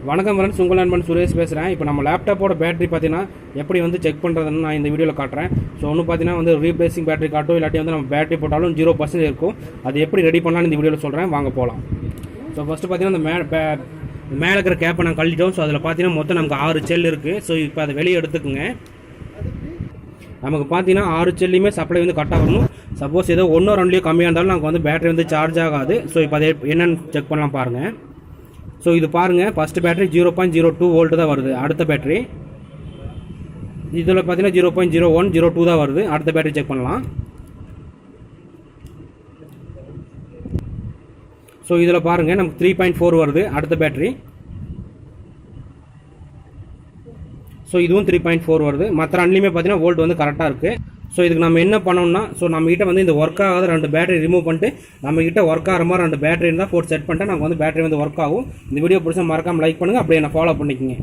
வணக்கம் ஃப்ரெண்ட்ஸ், உங்கள் நண்பன் சுரேஷ் பேசுகிறேன். இப்போ நம்ம லேப்டாப்போட பேட்டரி பார்த்தீங்கன்னா எப்படி வந்து செக் பண்ணுறதுன்னு நான் இந்த வீடியோவில் காட்டுறேன். ஸோ ஒன்று பார்த்தீங்கன்னா வந்து ரீப்ளேசிங் பேட்டரி காட்டும், இல்லாட்டி வந்து நம்ம பேட்டரி போட்டாலும் 0% இருக்கும். அது எப்படி ரெடி பண்ணலான்னு இந்த வீடியோவில் சொல்கிறேன், வாங்க போகலாம். ஸோ ஃபஸ்ட்டு பார்த்தீங்கன்னா இந்த மேலே இருக்கிற கேப்பை நான் கழட்டிட்டோம். ஸோ அதில் பார்த்தீங்கன்னா மொத்தம் நமக்கு 6 செல் இருக்குது. ஸோ இப்போ அதை வெளியே எடுத்துக்குங்க. நமக்கு பார்த்தீங்கன்னா 6 செல்லையுமே சப்ளை வந்து கட் ஆகணும். சப்போஸ் ஏதோ 1-2 கம்மியாக இருந்தாலும் நமக்கு வந்து பேட்டரி வந்து சார்ஜ் ஆகாது. ஸோ இப்போ அதை என்னென்னு செக் பண்ணலாம் பாருங்கள். ஸோ இது பாருங்கள், ஃபஸ்ட்டு பேட்டரி 0.02 வோல்ட் தான் வருது. அடுத்த பேட்டரி இதில் பார்த்தீங்கன்னா 0.01, 0.2 தான் வருது. அடுத்த பேட்டரி செக் பண்ணலாம். ஸோ இதில் பாருங்கள், நமக்கு 3.4 வருது. அடுத்த பேட்டரி ஸோ இதுவும் 3.4 வருது. மற்ற ரெண்டுலையுமே பார்த்தீங்கன்னா வோல்ட் வந்து கரெக்டாக இருக்குது. ஸோ இதுக்கு நம்ம என்ன பண்ணோம்னா, ஸோ நம்மகிட்ட வந்து இந்த ஒர்க் ஆகாத 2 பேட்டரி ரிமூவ் பண்ணிட்டு நம்மகிட்ட ஒர்க் ஆகிற மாதிரி 2 பேட்டரி இருந்தால் போட்டு செட் பண்ணிட்டு நமக்கு வந்து பேட்டரி வந்து ஒர்க் ஆகும். இந்த வீடியோ பிடிச்சா மறக்காமல் லைக் பண்ணுங்கள், அப்படியே என்ன ஃபாலோ பண்ணிக்கோங்க.